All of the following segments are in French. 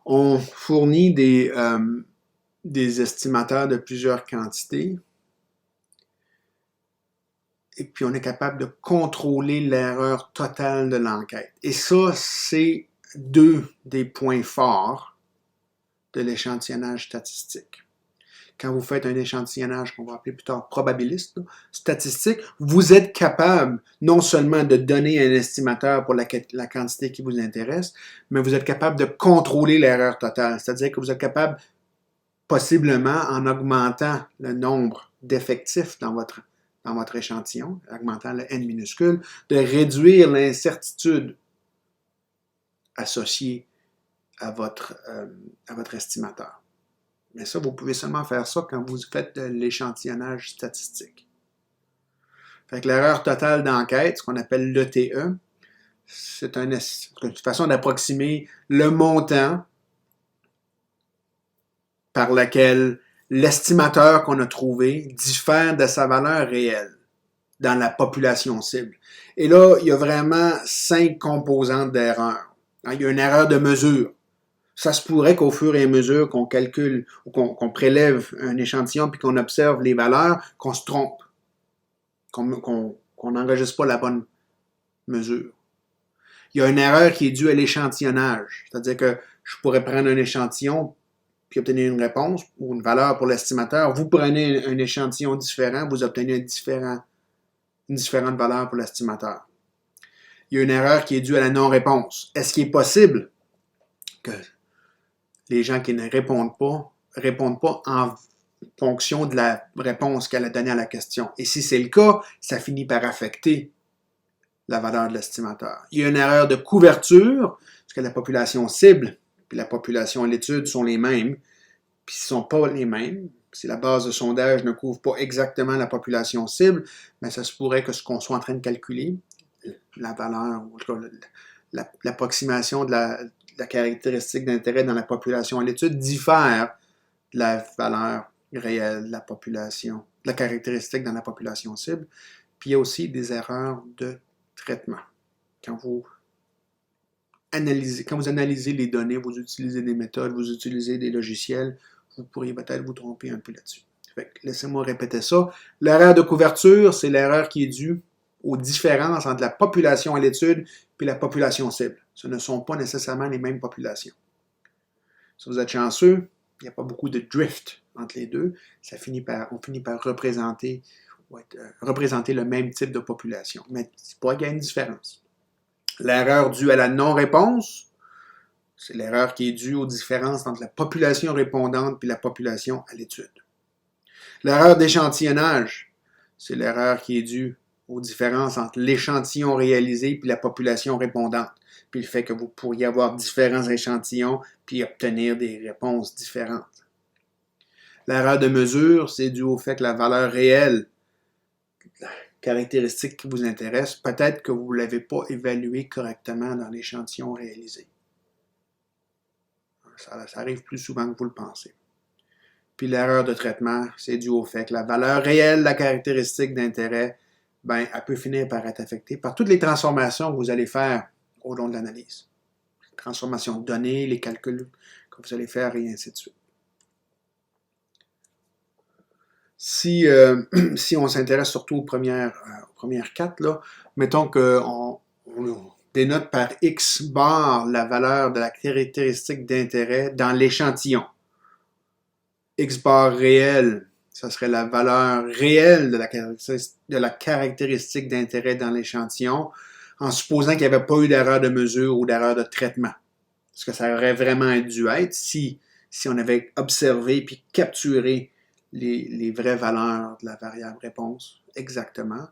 On fournit des estimateurs de plusieurs quantités et puis on est capable de contrôler l'erreur totale de l'enquête. Et ça, c'est deux des points forts de l'échantillonnage statistique. Quand vous faites un échantillonnage qu'on va appeler plus tard probabiliste, statistique, vous êtes capable non seulement de donner un estimateur pour la quantité qui vous intéresse, mais vous êtes capable de contrôler l'erreur totale. C'est-à-dire que vous êtes capable, possiblement, en augmentant le nombre d'effectifs dans votre échantillon, augmentant le n minuscule, de réduire l'incertitude associée à votre estimateur. Mais ça, vous pouvez seulement faire ça quand vous faites de l'échantillonnage statistique. Fait que l'erreur totale d'enquête, ce qu'on appelle l'ETE, c'est une façon d'approximer le montant par lequel l'estimateur qu'on a trouvé diffère de sa valeur réelle dans la population cible. Et là, il y a vraiment 5 composantes d'erreur. Il y a une erreur de mesure. Ça se pourrait qu'au fur et à mesure qu'on calcule ou qu'on prélève un échantillon puis qu'on observe les valeurs, qu'on se trompe, qu'on n'enregistre pas la bonne mesure. Il y a une erreur qui est due à l'échantillonnage. C'est-à-dire que je pourrais prendre un échantillon puis obtenir une réponse ou une valeur pour l'estimateur. Vous prenez un échantillon différent, vous obtenez une différente valeur pour l'estimateur. Il y a une erreur qui est due à la non-réponse. Est-ce qu'il est possible que les gens qui ne répondent pas en fonction de la réponse qu'elle a donnée à la question? Et si c'est le cas, ça finit par affecter la valeur de l'estimateur. Il y a une erreur de couverture, parce que la population cible et la population à l'étude sont les mêmes, puis ils ne sont pas les mêmes. Si la base de sondage ne couvre pas exactement la population cible, mais ça se pourrait que ce qu'on soit en train de calculer, la valeur, ou l'approximation de la caractéristique d'intérêt dans la population à l'étude diffère de la valeur réelle de la population, de la caractéristique dans la population cible. Puis il y a aussi des erreurs de traitement. Quand vous analysez les données, vous utilisez des méthodes, vous utilisez des logiciels, vous pourriez peut-être vous tromper un peu là-dessus. Laissez-moi répéter ça. L'erreur de couverture, c'est l'erreur qui est due aux différences entre la population à l'étude et la population cible. Ce ne sont pas nécessairement les mêmes populations. Si vous êtes chanceux, il n'y a pas beaucoup de drift entre les deux. On finit par représenter le même type de population. Mais il pourrait y avoir une différence. L'erreur due à la non-réponse, c'est l'erreur qui est due aux différences entre la population répondante et la population à l'étude. L'erreur d'échantillonnage, c'est l'erreur qui est due aux différences entre l'échantillon réalisé et la population répondante, puis le fait que vous pourriez avoir différents échantillons puis obtenir des réponses différentes. L'erreur de mesure, c'est dû au fait que la valeur réelle, la caractéristique qui vous intéresse, peut-être que vous ne l'avez pas évaluée correctement dans l'échantillon réalisé. Ça arrive plus souvent que vous le pensez. Puis l'erreur de traitement, c'est dû au fait que la valeur réelle de la caractéristique d'intérêt, elle peut finir par être affectée par toutes les transformations que vous allez faire au long de l'analyse. Les transformations de données, les calculs que vous allez faire et ainsi de suite. Si on s'intéresse surtout aux premières 4, là, mettons qu'on dénote par X bar la valeur de la caractéristique d'intérêt dans l'échantillon. X bar réel, ça serait la valeur réelle de la caractéristique d'intérêt dans l'échantillon, en supposant qu'il n'y avait pas eu d'erreur de mesure ou d'erreur de traitement. Parce que ça aurait vraiment dû être si on avait observé puis capturé les vraies valeurs de la variable réponse exactement.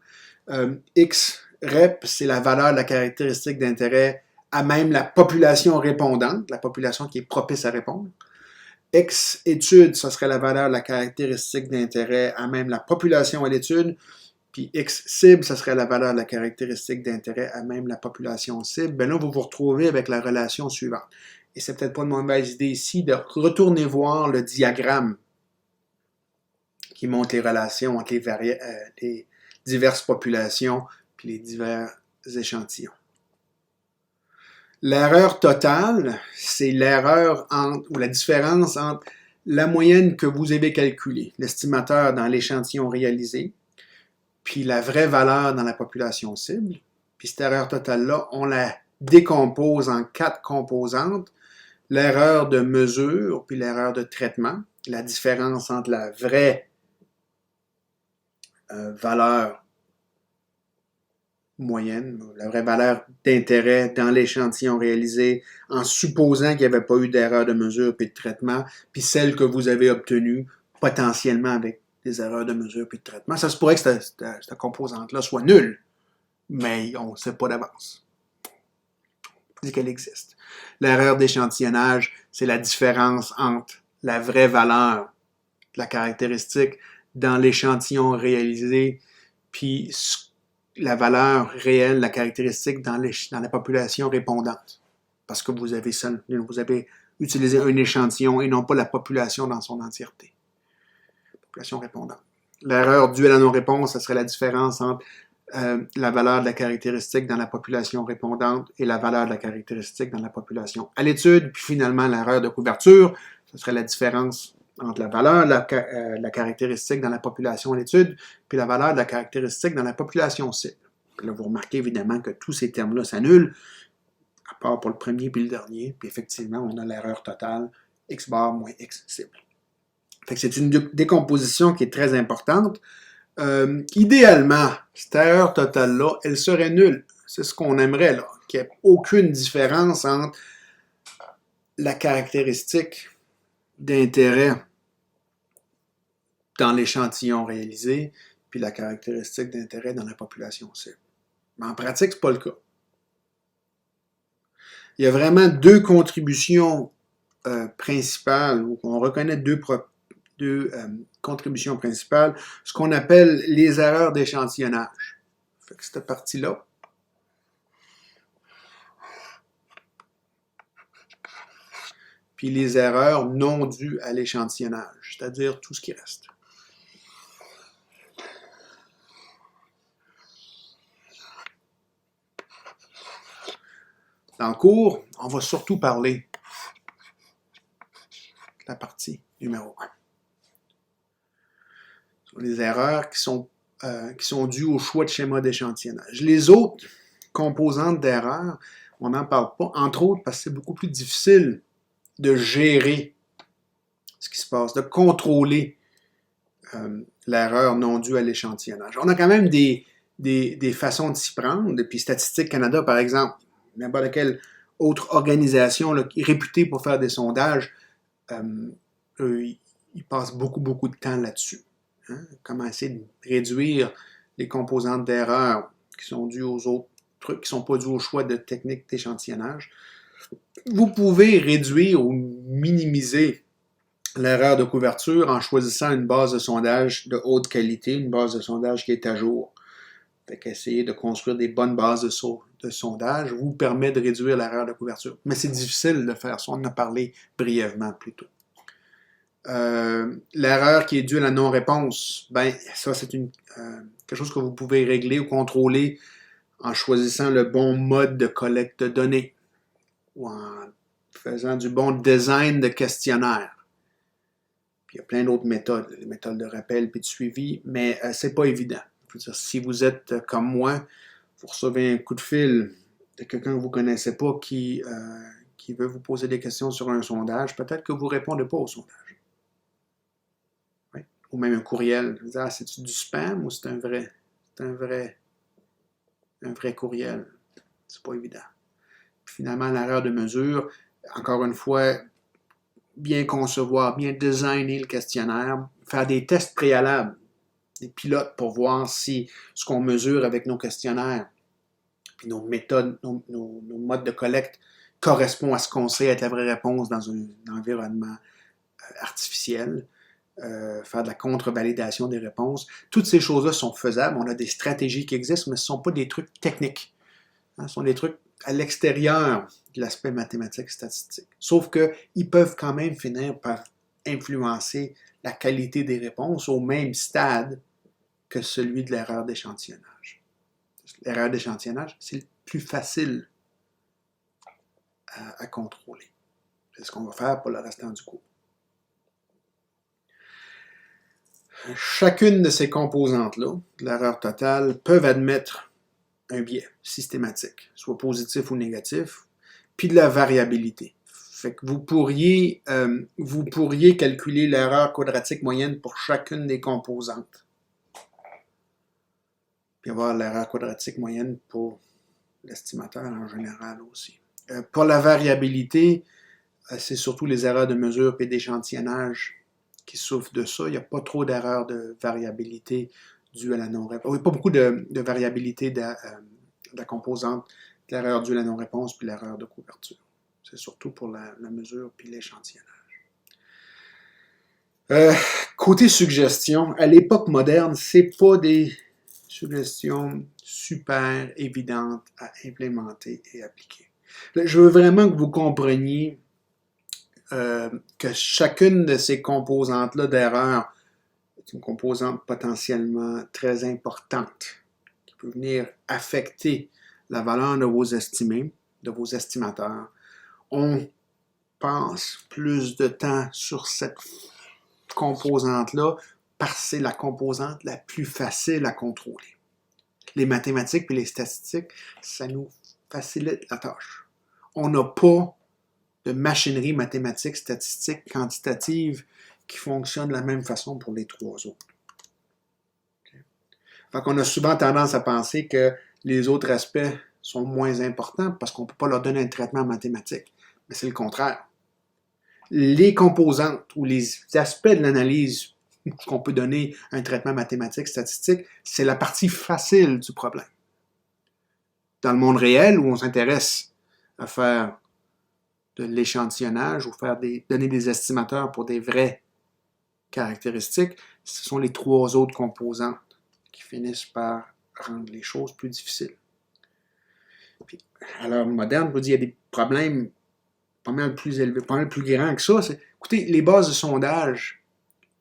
X rep, c'est la valeur de la caractéristique d'intérêt à même la population répondante, la population qui est propice à répondre. X étude, ça serait la valeur de la caractéristique d'intérêt à même la population à l'étude. Puis X cible, ça serait la valeur de la caractéristique d'intérêt à même la population cible. Là, vous vous retrouvez avec la relation suivante. Et c'est peut-être pas une mauvaise idée ici de retourner voir le diagramme qui montre les relations entre les diverses populations puis les divers échantillons. L'erreur totale, c'est l'erreur ou la différence entre la moyenne que vous avez calculée, l'estimateur dans l'échantillon réalisé, puis la vraie valeur dans la population cible. Puis cette erreur totale-là, on la décompose en 4 composantes. L'erreur de mesure, puis l'erreur de traitement, la différence entre la vraie valeur moyenne, la vraie valeur d'intérêt dans l'échantillon réalisé, en supposant qu'il n'y avait pas eu d'erreur de mesure puis de traitement, puis celle que vous avez obtenue potentiellement avec des erreurs de mesure puis de traitement. Ça se pourrait que cette composante-là soit nulle, mais on ne sait pas d'avance. On dit qu'elle existe. L'erreur d'échantillonnage, c'est la différence entre la vraie valeur de la caractéristique dans l'échantillon réalisé puis la valeur réelle, la caractéristique dans la population répondante. Parce que vous avez utilisé un échantillon et non pas la population dans son entièreté. Population répondante. L'erreur due à la non-réponse, ce serait la différence entre la valeur de la caractéristique dans la population répondante et la valeur de la caractéristique dans la population à l'étude. Puis finalement, l'erreur de couverture, ce serait la différence entre la valeur de la caractéristique dans la population à l'étude puis la valeur de la caractéristique dans la population cible. Puis là, vous remarquez évidemment que tous ces termes-là s'annulent, à part pour le premier puis le dernier. Puis effectivement, on a l'erreur totale, x bar moins x cible. Fait que c'est une décomposition qui est très importante. Idéalement, cette erreur totale-là, elle serait nulle. C'est ce qu'on aimerait, là, qu'il n'y ait aucune différence entre la caractéristique d'intérêt dans l'échantillon réalisé puis la caractéristique d'intérêt dans la population cible. Mais en pratique, ce n'est pas le cas. Il y a vraiment 2 contributions principales, où on reconnaît deux contributions principales, ce qu'on appelle les erreurs d'échantillonnage. Fait que cette partie-là, puis les erreurs non dues à l'échantillonnage, c'est-à-dire tout ce qui reste. Dans le cours, on va surtout parler de la partie numéro 1. Les erreurs qui sont dues au choix de schéma d'échantillonnage. Les autres composantes d'erreurs, on n'en parle pas, entre autres parce que c'est beaucoup plus difficile de gérer ce qui se passe, de contrôler l'erreur non due à l'échantillonnage. On a quand même des façons de s'y prendre. Puis Statistique Canada, par exemple, n'importe quelle autre organisation là, qui est réputée pour faire des sondages, ils passent beaucoup de temps là-dessus. Hein? Comment essayer de réduire les composantes d'erreur qui sont dues aux autres trucs, qui ne sont pas dus au choix de techniques d'échantillonnage. Vous pouvez réduire ou minimiser l'erreur de couverture en choisissant une base de sondage de haute qualité, une base de sondage qui est à jour. Fait qu'essayer de construire des bonnes bases de sondage vous permet de réduire l'erreur de couverture. Mais c'est difficile de faire ça, on en a parlé brièvement plus tôt. L'erreur qui est due à la non-réponse, ben ça c'est quelque chose que vous pouvez régler ou contrôler en choisissant le bon mode de collecte de données ou en faisant du bon design de questionnaire. Puis il y a plein d'autres méthodes, les méthodes de rappel puis de suivi, mais c'est pas évident. Je veux dire, si vous êtes comme moi, vous recevez un coup de fil de quelqu'un que vous ne connaissez pas qui veut vous poser des questions sur un sondage, peut-être que vous ne répondez pas au sondage. Oui. Ou même un courriel. Vous dites, c'est-tu du spam ou c'est un vrai courriel? C'est pas évident. Puis finalement, l'erreur de mesure, encore une fois, bien concevoir, bien designer le questionnaire, faire des tests préalables, des pilotes pour voir si ce qu'on mesure avec nos questionnaires, puis nos méthodes, nos modes de collecte correspond à ce qu'on sait être la vraie réponse dans un environnement artificiel, faire de la contre-validation des réponses. Toutes ces choses-là sont faisables. On a des stratégies qui existent, mais ce ne sont pas des trucs techniques. Ce sont des trucs à l'extérieur de l'aspect mathématique statistique. Sauf qu'ils peuvent quand même finir par influencer la qualité des réponses au même stade que celui de l'erreur d'échantillonnage. L'erreur d'échantillonnage, c'est le plus facile à contrôler. C'est ce qu'on va faire pour le restant du cours. Chacune de ces composantes-là, de l'erreur totale, peuvent admettre un biais systématique, soit positif ou négatif, puis de la variabilité. Fait que vous pourriez calculer l'erreur quadratique moyenne pour chacune des composantes. Puis avoir l'erreur quadratique moyenne pour l'estimateur en général aussi. Pour la variabilité, c'est surtout les erreurs de mesure et d'échantillonnage qui souffrent de ça. Il n'y a pas trop d'erreurs de variabilité dues à la non-réponse. Il n'y a pas beaucoup de variabilité de la composante, de l'erreur due à la non-réponse puis l'erreur de couverture. C'est surtout pour la mesure puis l'échantillonnage. Côté suggestion, à l'époque moderne, c'est pas des suggestions super évidentes à implémenter et appliquer. Là, je veux vraiment que vous compreniez que chacune de ces composantes-là d'erreur est une composante potentiellement très importante qui peut venir affecter la valeur de vos estimés, de vos estimateurs. On passe plus de temps sur cette composante-là parce que c'est la composante la plus facile à contrôler. Les mathématiques et les statistiques, ça nous facilite la tâche. On n'a pas de machinerie mathématique, statistique, quantitative qui fonctionne de la même façon pour les trois autres. Okay. Fait qu'on a souvent tendance à penser que les autres aspects sont moins importants parce qu'on ne peut pas leur donner un traitement mathématique. Mais c'est le contraire. Les composantes ou les aspects de l'analyse qu'on peut donner un traitement mathématique, statistique, c'est la partie facile du problème. Dans le monde réel, où on s'intéresse à faire de l'échantillonnage ou donner des estimateurs pour des vraies caractéristiques, ce sont les trois autres composantes qui finissent par rendre les choses plus difficiles. Puis, à l'heure moderne, je vous dis, il y a des problèmes pas mal plus élevés, pas mal plus grands que ça. Écoutez, les bases de sondage,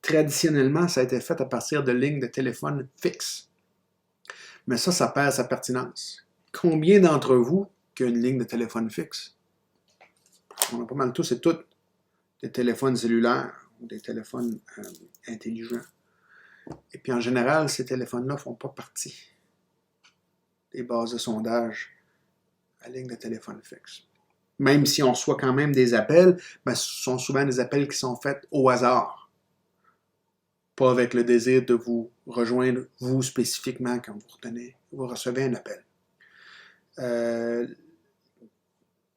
traditionnellement, ça a été fait à partir de lignes de téléphone fixes. Mais ça perd sa pertinence. Combien d'entre vous qui ont une ligne de téléphone fixe? On a pas mal tous et toutes des téléphones cellulaires ou des téléphones intelligents. Et puis en général, ces téléphones-là ne font pas partie des bases de sondage à ligne de téléphone fixe. Même si on reçoit quand même des appels, ben, ce sont souvent des appels qui sont faits au hasard. Pas avec le désir de vous rejoindre, vous spécifiquement, quand vous recevez un appel.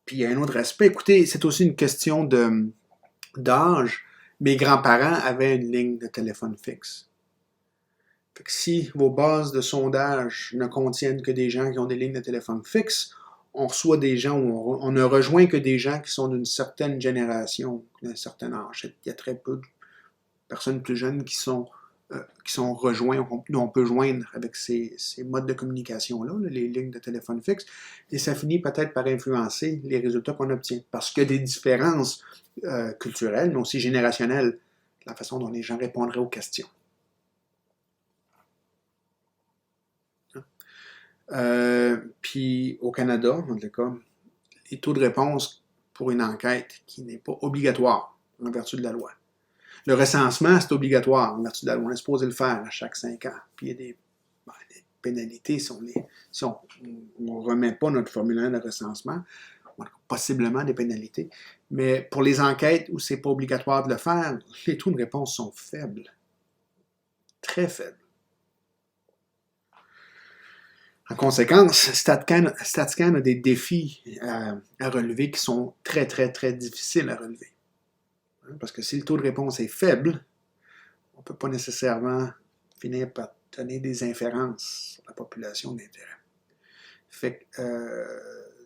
Puis il y a un autre aspect. Écoutez, c'est aussi une question d'âge. Mes grands-parents avaient une ligne de téléphone fixe. Fait que si vos bases de sondage ne contiennent que des gens qui ont des lignes de téléphone fixe, on reçoit des gens, on ne rejoint que des gens qui sont d'une certaine génération, d'un certain âge. Il y a très peu de personnes plus jeunes qui sont rejoints, dont on peut joindre avec ces modes de communication-là, les lignes de téléphone fixe, et ça finit peut-être par influencer les résultats qu'on obtient. Parce qu'il y a des différences culturelles, mais aussi générationnelles, la façon dont les gens répondraient aux questions. Puis au Canada, en tout cas, les taux de réponse pour une enquête qui n'est pas obligatoire en vertu de la loi. Le recensement, c'est obligatoire en vertu de la loi. On est supposé le faire à chaque 5 ans. Puis il y a des pénalités si on ne remet pas notre formulaire de recensement. On a possiblement des pénalités. Mais pour les enquêtes où ce n'est pas obligatoire de le faire, les taux de réponse sont faibles. Très faibles. En conséquence, StatCan a des défis à relever qui sont très, très, très difficiles à relever. Parce que si le taux de réponse est faible, on ne peut pas nécessairement finir par donner des inférences sur la population d'intérêt. Fait que,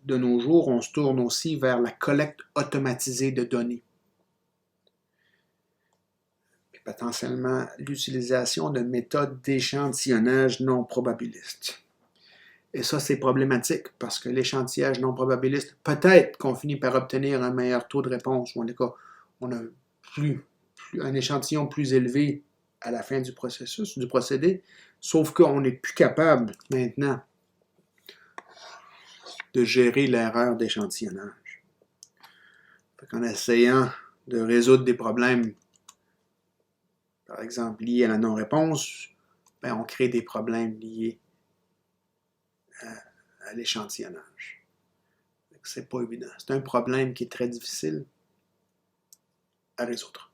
de nos jours, on se tourne aussi vers la collecte automatisée de données. Puis potentiellement l'utilisation de méthodes d'échantillonnage non probabilistes. Et ça, c'est problématique parce que l'échantillage non probabiliste, peut-être qu'on finit par obtenir un meilleur taux de réponse, ou en tout cas, on a un échantillon plus élevé à la fin du processus, du procédé, sauf qu'on n'est plus capable maintenant de gérer l'erreur d'échantillonnage. En essayant de résoudre des problèmes, par exemple, liés à la non-réponse, ben, on crée des problèmes liés à l'échantillonnage. C'est pas évident. C'est un problème qui est très difficile à résoudre.